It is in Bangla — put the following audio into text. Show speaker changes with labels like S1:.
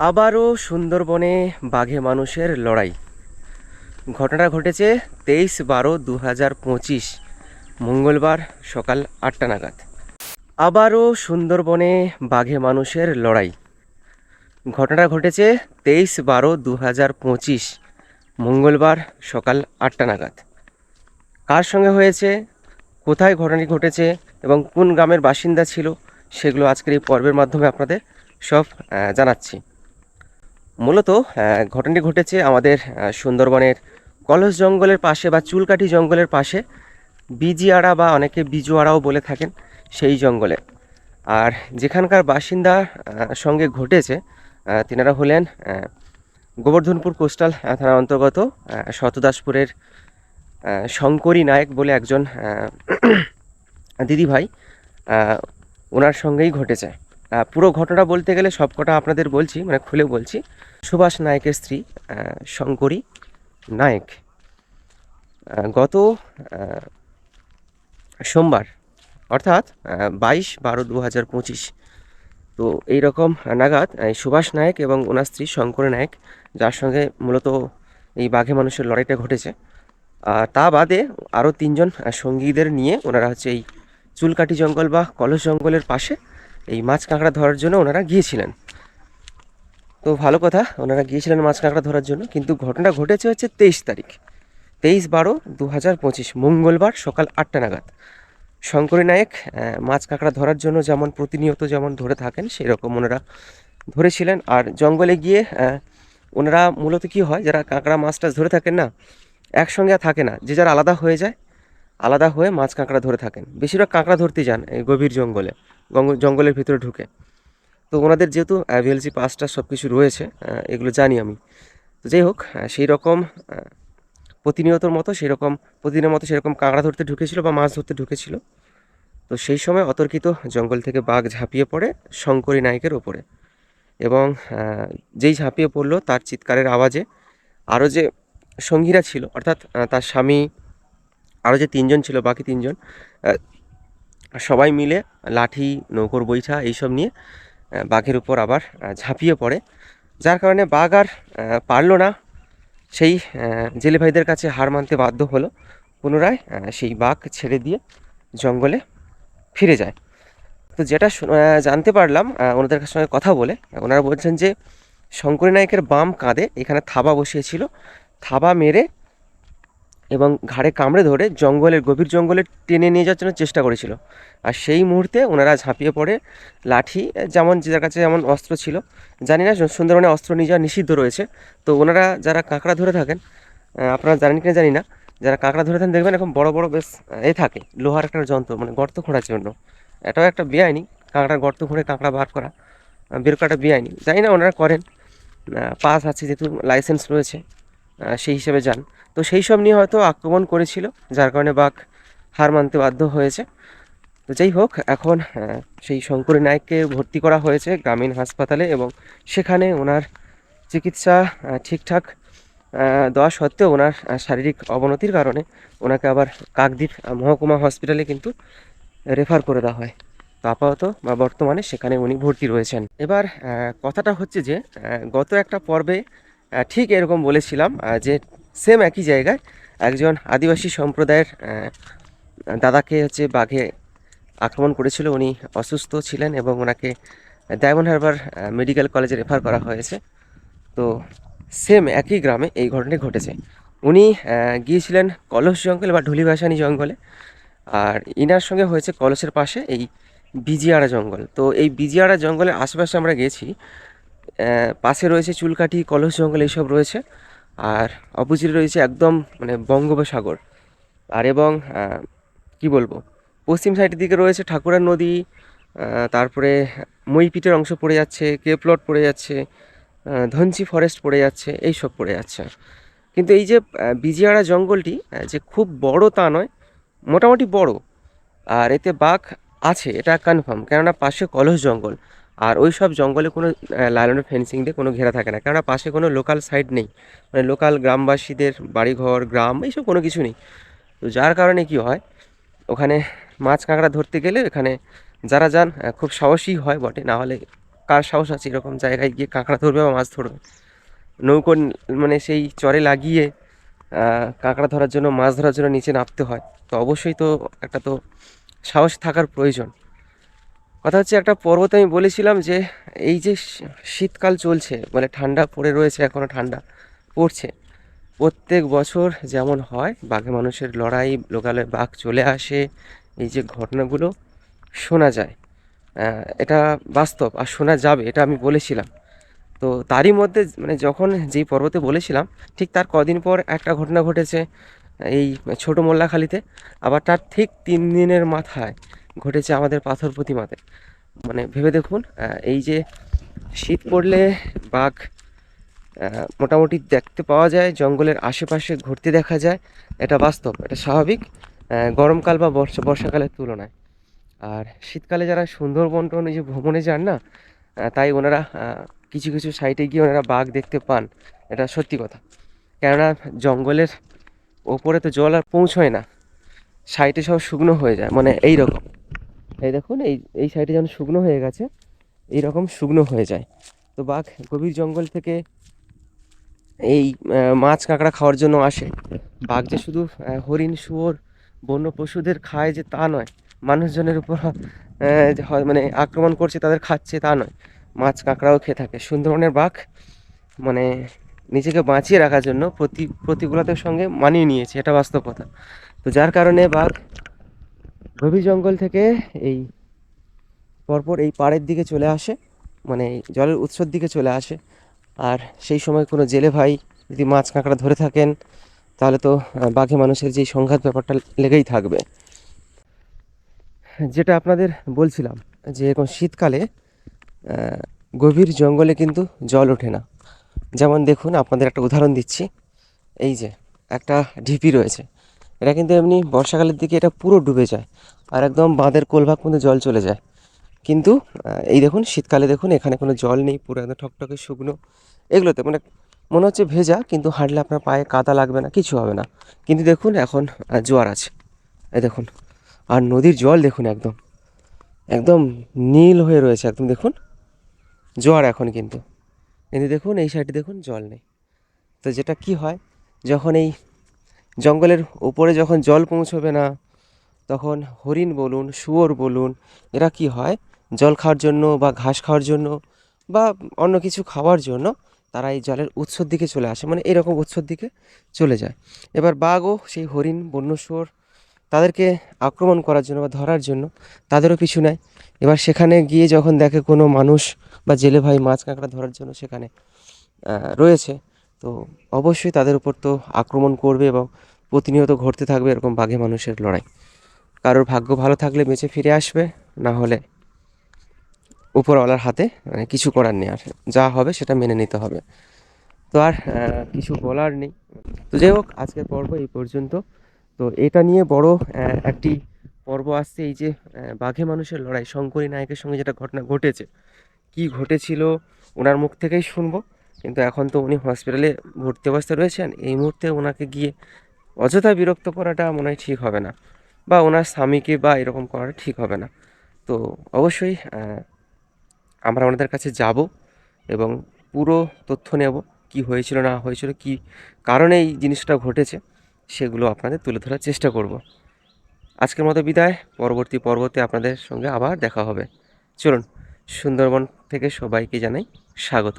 S1: আবারও সুন্দরবনে বাঘে মানুষের লড়াই। ঘটনা ঘটেছে 23/12/2025 মঙ্গলবার সকাল 8টা নাগাদ। আবারও সুন্দরবনে বাঘে মানুষের লড়াই। ঘটনা ঘটেছে 23/12/2025 মঙ্গলবার সকাল 8টা নাগাদ। কার সঙ্গে হয়েছে, কোথায় ঘটনাটি ঘটেছে এবং কোন গ্রামের বাসিন্দা ছিল, সেগুলো আজকের এই পর্বের মাধ্যমে আপনাদের সব জানাচ্ছি। মূলত ঘটনাটি ঘটেছে আমাদের সুন্দরবনের কলস জঙ্গলের পাশে বা চুলকাঠি জঙ্গলের পাশে, বিজিয়াড়া বা অনেকে বিজুয়াড়াও বলে থাকেন, সেই জঙ্গলে। আর যেখানকার বাসিন্দা সঙ্গে ঘটেছে তিনারা হলেন গোবর্ধনপুর কোস্টাল থানার অন্তর্গত শতদাসপুরের শঙ্করী নায়ক বলে একজন দিদিভাই। ওনার সঙ্গেই ঘটেছে। পুরো ঘটনা বলতে গেলে সবকটা আপনাদের বলছি, মানে খুলে বলছি। সুভাষ নায়কের স্ত্রী শঙ্করী নায়ক গত সোমবার অর্থাৎ 22/12/2025 তো এই রকম নাগাদ সুভাষ নায়ক এবং ওনার স্ত্রী শঙ্করী নায়ক, যার সঙ্গে মূলত এই বাঘে মানুষের লড়াইটা ঘটেছে, তা বাদে আরও 3জন সঙ্গীদের নিয়ে ওনারা হচ্ছে এই চুলকাঠি জঙ্গল বা কলস জঙ্গলের পাশে এই মাছ কাঁকড়া ধরার জন্য ওনারা গিয়েছিলেন। তো ভালো কথা, ওনারা গিয়েছিলেন মাছ কাঁকড়া ধরার জন্য, কিন্তু ঘটনা ঘটেছে হচ্ছে 23 তারিখ, 23/12/2025 মঙ্গলবার সকাল 8টা নাগাদ। শঙ্করী নায়ক মাছ কাঁকড়া ধরার জন্য যেমন প্রতিনিয়ত যেমন ধরে থাকেন, সেই রকম ওনারা ধরেছিলেন। আর জঙ্গলে গিয়ে ওনারা মূলত কী হয়, যারা কাঁকড়া মাছ টাছ ধরে থাকেন না, একসঙ্গে আর থাকে না, যে যারা আলাদা হয়ে যায়, আলাদা হয়ে মাছ কাঁকড়া ধরে থাকেন। বেশিরভাগ কাঁকড়া ধরতে যান এই গভীর জঙ্গলে, জঙ্গলের ভিতরে ঢুকে। তো ওনাদের যেহেতু ভিএলসি পাসটা সব কিছু রয়েছে, এগুলো জানি আমি। তো যাই হোক, সেই রকম প্রতিনিয়তর মতো সেরকম প্রতিদিনের মতো সেরকম কাঁকড়া ধরতে ঢুকেছিল বা মাছ ধরতে ঢুকেছিল। তো সেই সময় অতর্কিত জঙ্গল থেকে বাঘ ঝাঁপিয়ে পড়ে শঙ্করী নায়কের ওপরে, এবং যেই ঝাঁপিয়ে পড়লো তার চিৎকারের আওয়াজে আরও যে সঙ্গীরা ছিল, অর্থাৎ তার স্বামী, আরও যে 3জন ছিল, বাকি 3জন সবাই মিলে লাঠি, নৌকোর বৈঠা এইসব নিয়ে বাঘের উপর আবার ঝাঁপিয়ে পড়ে, যার কারণে বাঘ আর পারল না, সেই জেলে ভাইদের কাছে হার মানতে বাধ্য হলো। পুনরায় সেই বাঘ ছেড়ে দিয়ে জঙ্গলে ফিরে যায়। তো যেটা জানতে পারলাম ওনাদের সঙ্গে কথা বলে, ওনারা বলছেন যে শঙ্করী নায়কের বাম কাঁধে এখানে থাবা বসিয়েছিল, থাবা মেরে এবং ঘাড়ে কামড়ে ধরে জঙ্গলের গভীর জঙ্গলে টেনে নিয়ে যাওয়ার জন্য চেষ্টা করেছিল। আর সেই মুহূর্তে ওনারা ঝাঁপিয়ে পড়ে লাঠি, যেমন যার কাছে যেমন অস্ত্র ছিল, জানি না সুন্দরবনে অস্ত্র নিয়ে যাওয়া নিষিদ্ধ রয়েছে। তো ওনারা যারা কাঁকড়া ধরে থাকেন, আপনারা জানেন কিনা জানি না, যারা কাঁকড়া ধরে থাকেন দেখবেন এখন বড় বড় বেশ থাকে লোহার একটা যন্ত্র, মানে গর্ত খোঁড়ার জন্য। এটাও একটা বেআইনি, কাঁকড়ার গর্ত খুঁড়ে কাঁকড়া বের করাটা বেআইনি। জানি না ওনারা করেন, পাস আছে যেহেতু, লাইসেন্স রয়েছে, সেই হিসেবে যান। তো সেই সব নিয়ে হয়তো আক্রমণ করেছিল, যার কারণে বাঘ হার মানতে বাধ্য হয়েছে। তো যাই হোক, এখন সেই শঙ্করী নায়ককে ভর্তি করা হয়েছে গ্রামীণ হাসপাতালে, এবং সেখানে ওনার চিকিৎসা ঠিকঠাক দেওয়া সত্ত্বেও ওনার শারীরিক অবনতির কারণে ওনাকে আবার কাকদ্বীপ মহকুমা হসপিটালে কিন্তু রেফার করে দেওয়া হয়। তো আপাতত বা বর্তমানে সেখানে উনি ভর্তি রয়েছেন। এবার কথাটা হচ্ছে যে গত একটা পর্বে ঠিক এরকম বলেছিলাম যে সেম একই জায়গায় একজন আদিবাসী সম্প্রদায়ের দাদাকে হচ্ছে বাঘে আক্রমণ করেছিল। উনি অসুস্থ ছিলেন এবং ওনাকে ডায়মন্ড হারবার মেডিকেল কলেজে রেফার করা হয়েছে। তো সেম একই গ্রামে এই ঘটনাটি ঘটেছে। উনি গিয়েছিলেন কলস জঙ্গল বা ঢুলিভাসানী জঙ্গলে, আর ইনার সঙ্গে হয়েছে কলসের পাশে এই বিজিয়াড়া জঙ্গল। তো এই বিজিয়াড়া জঙ্গলের আশেপাশে আমরা গেছি, পাশে রয়েছে চুলকাঠি, কলস জঙ্গল এইসব রয়েছে, আর অপোজিটে রয়েছে একদম মানে বঙ্গোপসাগর। আর এবং কি বলবো, পশ্চিম সাইডের দিকে রয়েছে ঠাকুরার নদী, তারপরে মইপিটের অংশ পড়ে যাচ্ছে, কেপলট পড়ে যাচ্ছে, ধনচি ফরেস্ট পড়ে যাচ্ছে, এইসব পড়ে যাচ্ছে। কিন্তু এই যে বিজিয়াড়া জঙ্গলটি যে খুব বড় তা নয়, মোটামুটি বড়, আর এতে বাঘ আছে এটা কনফার্ম, কেননা পাশে কলস জঙ্গল। আর ওই সব জঙ্গলে কোনো লাইলনের ফেন্সিং দিয়ে কোনো ঘেরা থাকে না, কেননা পাশে কোনো লোকাল সাইড নেই, মানে লোকাল গ্রামবাসীদের বাড়িঘর গ্রাম এইসব কোনো কিছু নেই। তো যার কারণে কি হয়, ওখানে মাছ কাঁকড়া ধরতে গেলে এখানে যারা যান খুব সাহসী হয় বটে, না হলে কার সাহস আছে এরকম জায়গায় গিয়ে কাঁকড়া ধরবে বা মাছ ধরবে? নৌকো মানে সেই চরে লাগিয়ে কাঁকড়া ধরার জন্য, মাছ ধরার জন্য নিচে নামতে হয়। তো অবশ্যই তো একটা তো সাহস থাকার প্রয়োজন। কথা হচ্ছে, একটা পর্বতে আমি বলেছিলাম যে এই যে শীতকাল চলছে, মানে ঠান্ডা পড়ে রয়েছে, এখনও ঠান্ডা পড়ছে, প্রত্যেক বছর যেমন হয় বাঘে মানুষের লড়াই, লোকালয়ে বাঘ চলে আসে, এই যে ঘটনাগুলো শোনা যায়, এটা বাস্তব আর শোনা যাবে, এটা আমি বলেছিলাম। তো তারই মধ্যে মানে যখন যেই পর্বতে বলেছিলাম, ঠিক তার কদিন পর একটা ঘটনা ঘটেছে এই ছোটো মোল্লাখালীতে। আবার তার ঠিক 3 দিনের মাথায় ঘটেছে আমাদের পাথর প্রতিমাতে। মানে ভেবে দেখুন, এই যে শীত পড়লে বাঘ মোটামুটি দেখতে পাওয়া যায়, জঙ্গলের আশেপাশে ঘুরতে দেখা যায়, এটা বাস্তব, এটা স্বাভাবিক গরমকাল বা বর্ষাকালের তুলনায়। আর শীতকালে যারা সুন্দরবন টন এই যে ভ্রমণে যান না, তাই ওনারা কিছু কিছু সাইটে গিয়ে ওনারা বাঘ দেখতে পান, এটা সত্যি কথা। কেননা জঙ্গলের ওপরে তো জল আর পৌঁছয় না, সাইডে সব শুকনো হয়ে যায়, মানে এই রকম। এই দেখুন, এই এই সাইডে যেমন শুকনো হয়ে গেছে, এই রকম শুকনো হয়ে যায়। তো বাঘ গভীর জঙ্গল থেকে এই মাছ কাঁকড়া খাওয়ার জন্য আসে। বাঘ যে শুধু হরিণ, শুয়োর, বন্য পশুদের খায় যে তা নয়, মানুষজনের উপর যে হয় মানে আক্রমণ করছে, তাদের খাচ্ছে তা নয়, মাছ কাঁকড়াও খেয়ে থাকে। সুন্দরবনের বাঘ মানে নিজেকে বাঁচিয়ে রাখার জন্য প্রতিকূলতার সঙ্গে মানিয়ে নিয়েছে, এটা বাস্তব কথা। তো যার কারণে বাঘ গভীর জঙ্গল থেকে এই পরপর এই পাড়ের দিকে চলে আসে, মানে এই জলের উৎসর দিকে চলে আসে। আর সেই সময় কোনো জেলে ভাই যদি মাছ কাঁকড়া ধরে থাকেন, তাহলে তো বাঘে মানুষের যেই সংঘাত ব্যাপারটা লেগেই থাকবে। যেটা আপনাদের বলছিলাম যে এখন শীতকালে গভীর জঙ্গলে কিন্তু জল ওঠে না। যেমন দেখুন, আপনাদের একটা উদাহরণ দিচ্ছি। এই যে একটা ঢিপি রয়েছে, এটা কিন্তু এমনি বর্ষাকালের দিকে এটা পুরো ডুবে যায়, আর একদম বাঁধের কোলভাগ পর্যন্ত জল চলে যায়। কিন্তু এই দেখুন শীতকালে দেখুন এখানে কোনো জল নেই, পুরো একদম ঠকঠকে শুকনো। এগুলোতে মানে মনে হচ্ছে ভেজা, কিন্তু হাঁটলে আপনার পায়ে কাদা লাগবে না, কিছু হবে না। কিন্তু দেখুন এখন জোয়ার আছে, এই দেখুন। আর নদীর জল দেখুন একদম একদম নীল হয়ে রয়েছে, একদম দেখুন জোয়ার এখন কিন্তু। কিন্তু দেখুন এই সাইডে দেখুন জল নেই। তো যেটা কি হয়, যখন এই জঙ্গলের ওপরে যখন জল পৌঁছবে না, তখন হরিণ বলুন, শুয়োর বলুন, এরা কি হয়, জল খাওয়ার জন্য বা ঘাস খাওয়ার জন্য বা অন্য কিছু খাওয়ার জন্য তারা এই জলের উৎসর দিকে চলে আসে, মানে এরকম উৎসর দিকে চলে যায়। এবার বাঘও সেই হরিণ, বন্য শুয়োর, তাদেরকে আক্রমণ করার জন্য বা ধরার জন্য তাদেরও পিছু নেয়। এবার সেখানে গিয়ে যখন দেখে কোনো মানুষ বা জেলে ভাই মাছ কাঁকড়া ধরার জন্য সেখানে রয়েছে, তো অবশ্যই তাদের উপর তো আক্রমণ করবে এবং প্রতিনিয়ত ঘটতে থাকবে এরকম বাঘে মানুষের লড়াই। কারোর ভাগ্য ভালো থাকলে বেঁচে ফিরে আসবে, না হলে উপরওয়ালার হাতে মানে কিছু করার নেই, আর যা হবে সেটা মেনে নিতে হবে। তো আর কিছু বলার নেই। তো যাই হোক, আজকের পর্ব এই পর্যন্ত। তো এটা নিয়ে বড় একটি পর্ব আসছে, এই যে বাঘে মানুষের লড়াই, শঙ্করী নায়কের সঙ্গে যেটা ঘটনা ঘটেছে, কি ঘটেছিল ওনার মুখ থেকেই শুনবো। কিন্তু এখন তো উনি হসপিটালে ভর্তি অবস্থায় রয়েছেন, এই মুহূর্তে ওনাকে গিয়ে অযথা বিরক্ত করাটা মনে হয় ঠিক হবে না, বা ওনার স্বামীকে বা এরকম করাটা ঠিক হবে না। তো অবশ্যই আমরা ওনাদের কাছে যাব এবং পুরো তথ্য নেব, কি হয়েছিল না হয়েছিল, কি কারণে এই জিনিসটা ঘটেছে, সেগুলো আপনাদের তুলে ধরার চেষ্টা করব। আজকের মতো বিদায়, পরবর্তী পর্বতে আপনাদের সঙ্গে আবার দেখা হবে। চলুন, সুন্দরবন থেকে সবাইকে জানাই স্বাগত।